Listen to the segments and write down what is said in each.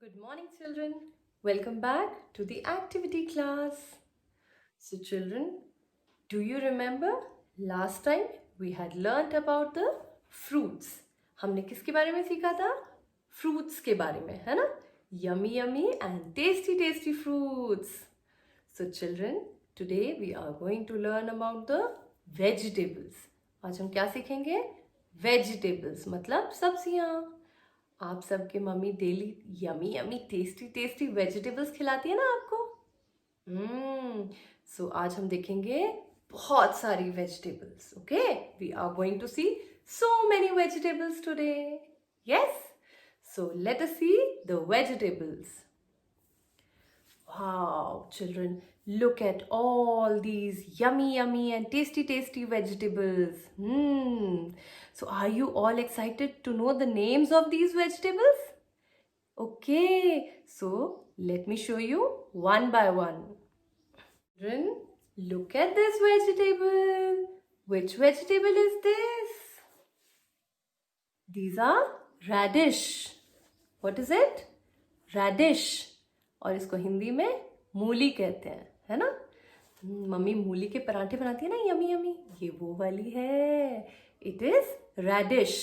Good morning, children. Welcome back to the activity class. So, children, do you remember last time we had learnt about the fruits? हमने किसके बारे में सीखा था? Fruits के बारे में, है ना? Yummy, yummy and tasty, tasty fruits. So, children, today we are going to learn about the vegetables. आज हम क्या सीखेंगे? Vegetables मतलब सब्जियाँ. आप सबके mummy daily yummy yummy tasty tasty vegetables खिलाती है ना आपको? सो आज हम देखेंगे बहुत सारी vegetables. Okay, we are going to see so many vegetables today. Yes? So let us see the vegetables. Wow, children, look at all these yummy, yummy and tasty, tasty vegetables. So are you all excited to know the names of these vegetables? Okay, so let me show you one by one. Children, look at this vegetable. Which vegetable is this? These are radish. What is it? Radish. और इसको हिंदी में मूली कहते हैं, है ना? Mummy मूली के पराठे बनाती है ना, यमी यमी. ये वो वाली है. It is radish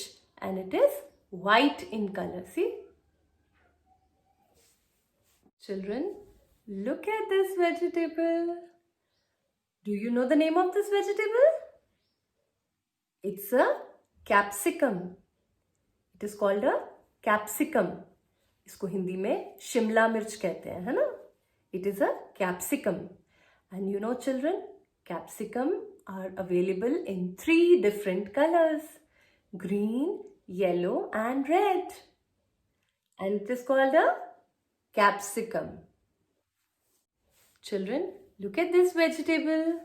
and it is white in color. See? Children, look at this vegetable. Do you know the name of this vegetable? It's a capsicum. It is called a capsicum. इसको हिंदी में शिमला मिर्च कहते हैं, है ना? It is a capsicum. And you know, children, capsicum are available in 3 different colors: green, yellow and red. And it is called a capsicum. Children, look at this vegetable.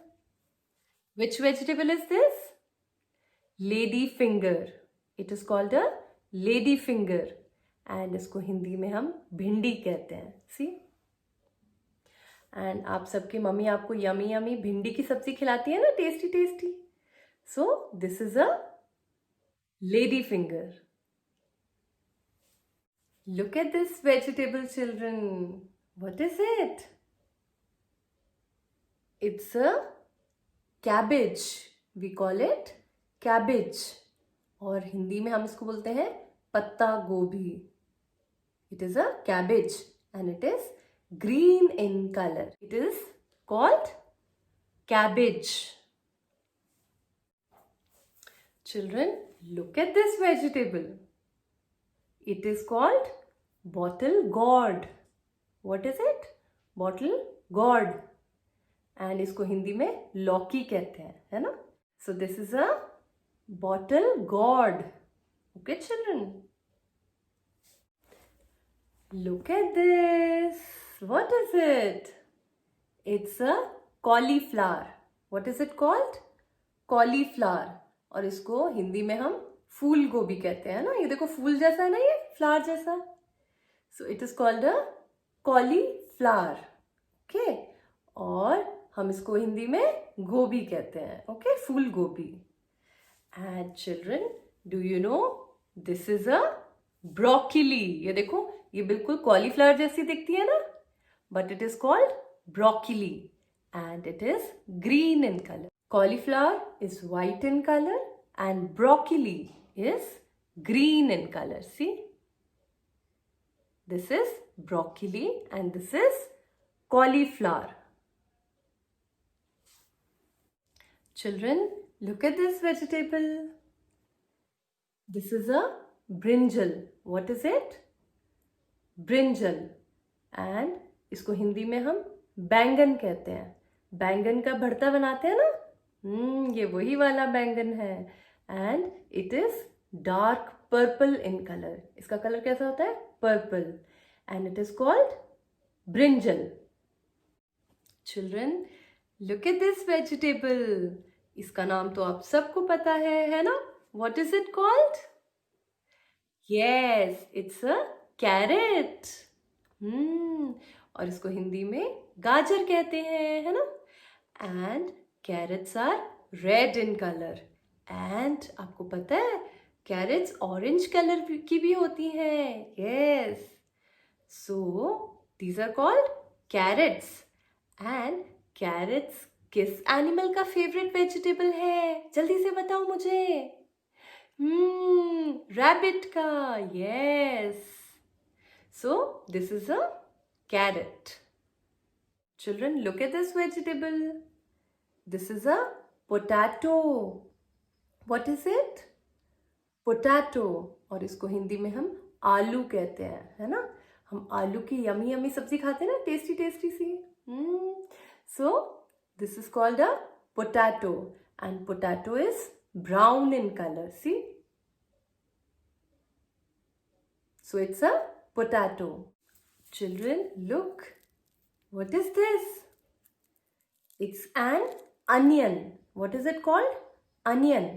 Which vegetable is this? Lady finger. It is called a lady finger. And इसको हिंदी में हम भिंडी कहते हैं. See? And आप सबकी mummy आपको yummy yummy भिंडी की सब्जी खिलाती है ना, tasty tasty. So this is a lady finger. Look at this vegetable, children. What is it? It's a cabbage. We call it cabbage. और हिंदी में हम इसको बोलते हैं पत्ता गोभी. It is a cabbage and it is green in color. It is called cabbage. Children, look at this vegetable. It is called bottle gourd. What is it? Bottle gourd. And इसको हिंदी में लौकी कहते हैं, है ना? So this is a bottle gourd. Okay, children? Look at this. What is it? It's a cauliflower. What is it called? Cauliflower. और इसको हिंदी में हम फूल गोभी कहते हैं ना. ये देखो फूल जैसा है ना, ये फ्लावर जैसा. So it is called a cauliflower. Okay? और हम इसको हिंदी में गोभी कहते हैं. Okay? फूल गोभी. And children, do you know this is a broccoli? ये देखो, ये बिल्कुल कॉलीफ्लावर जैसी दिखती है ना, but it is called broccoli and it is green in color. Cauliflower is white in color and broccoli is green in color. See? This is broccoli and this is cauliflower. Children, look at this vegetable. This is a brinjal. What is it? Brinjal. And इसको हिंदी में हम बैंगन कहते हैं. बैंगन का भरता बनाते हैं ना, ये वही वाला बैंगन है. And it is dark purple in color. इसका कलर कैसा होता है? Purple. And it is called brinjal. Children, look at this vegetable. इसका नाम तो आप सबको पता है ना? What is it called? Yes, it's a carrot. और इसको हिंदी में गाजर कहते हैं, है ना? And carrots are red in color. And आपको पता है carrots orange color की भी होती हैं. Yes. So these are called carrots. And carrots किस एनिमल का फेवरेट वेजिटेबल है? जल्दी से बताओ मुझे. Rabbit का. Yes. So this is a carrot. Children, look at this vegetable. This is a potato. What is it? Potato. और इसको हिंदी में हम आलू कहते हैं, है ना? हम आलू की यमी यमी सब्जी खाते हैं ना, tasty tasty see. So this is called a potato, and potato is brown in color. See? So it's a potato. Children, look. What is this? It's an onion. What is it called? Onion.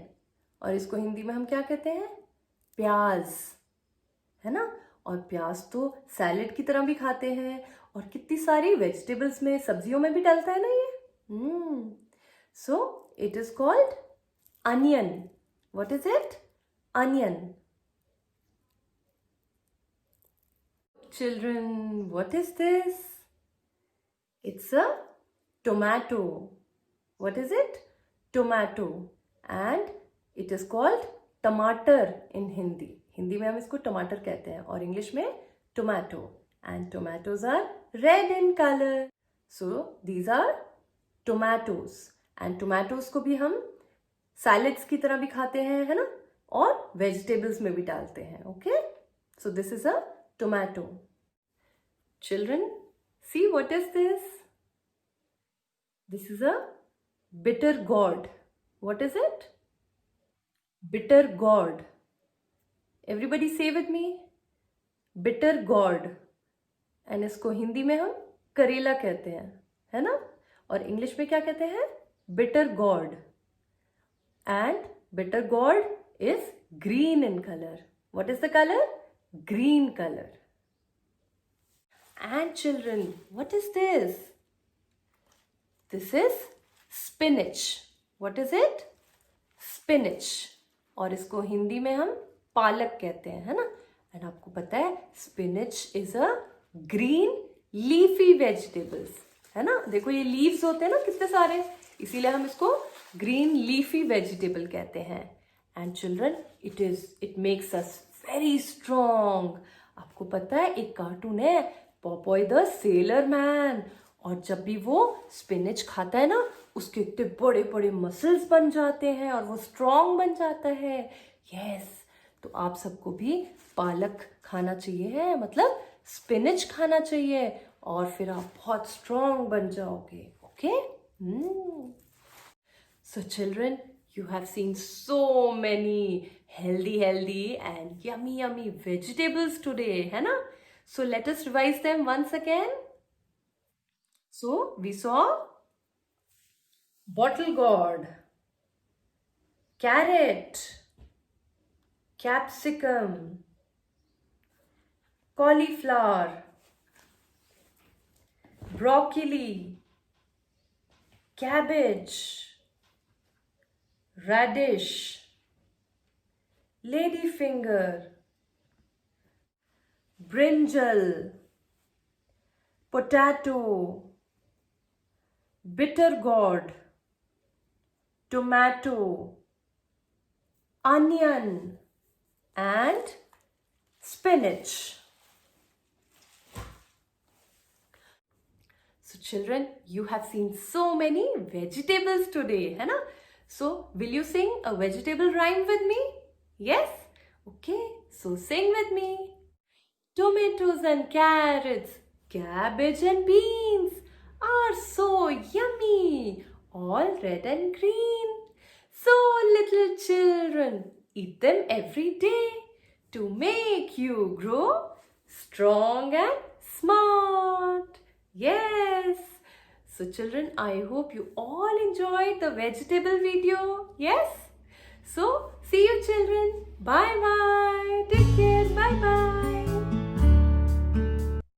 और इसको हिंदी में हम क्या कहते हैं? प्याज, है ना? और प्याज तो सैलेड की तरह भी खाते हैं, और कितनी सारी वेजिटेबल्स में, सब्जियों में भी डलता है ना ये. So it is called onion. What is it? Onion. Children, what is this? It's a tomato. What is it? Tomato. And it is called टमाटर in Hindi. हिंदी में हम इसको टमाटर कहते हैं, और इंग्लिश में tomato. And tomatoes are red in color. So these are tomatoes. And tomatoes को भी हम salads की तरह भी खाते हैं, है ना? और vegetables में भी डालते हैं. Okay? So this is a tomato. Children, see what is this? This is a bitter gourd. What is it? Bitter gourd. Everybody say with me. Bitter gourd. And इसको हिंदी में हम करेला कहते हैं, है ना? और इंग्लिश में क्या कहते हैं? Bitter gourd. And bitter gourd is green in color. What is the color? Green color. And children, what is this? This is spinach. What is it? Spinach. और इसको हिंदी में हम पालक कहते हैं, है ना? एंड आपको पता है spinach is a green leafy vegetables, है ना? देखो ये leaves होते हैं ना कितने सारे, इसीलिए हम इसको green leafy vegetable कहते हैं. And children, it makes us very strong. आपको पता है एक कार्टून है पॉपॉय द सेलर मैन, और जब भी वो स्पिनच खाता है ना, उसके इतने बड़े बड़े मसल्स बन जाते हैं और वो स्ट्रॉन्ग बन जाता है. यस, तो आप सबको भी पालक खाना चाहिए है, मतलब स्पिनच खाना चाहिए, और फिर आप बहुत स्ट्रॉन्ग बन जाओगे. Okay? So children, you have seen so many healthy and yummy vegetables today, है ना? So let us revise them once again. So we saw bottle gourd, carrot, capsicum, cauliflower, broccoli, cabbage, radish, ladyfinger, brinjal, potato, bitter gourd, tomato, onion, and spinach. So children, you have seen so many vegetables today, है ना? So will you sing a vegetable rhyme with me? Yes? Okay, so sing with me. Tomatoes and carrots, cabbage and beans are so yummy, all red and green. So little children, eat them every day to make you grow strong and smart. Yes. So children, I hope you all enjoyed the vegetable video. Yes. So see you children. Bye bye. Take care. Bye bye.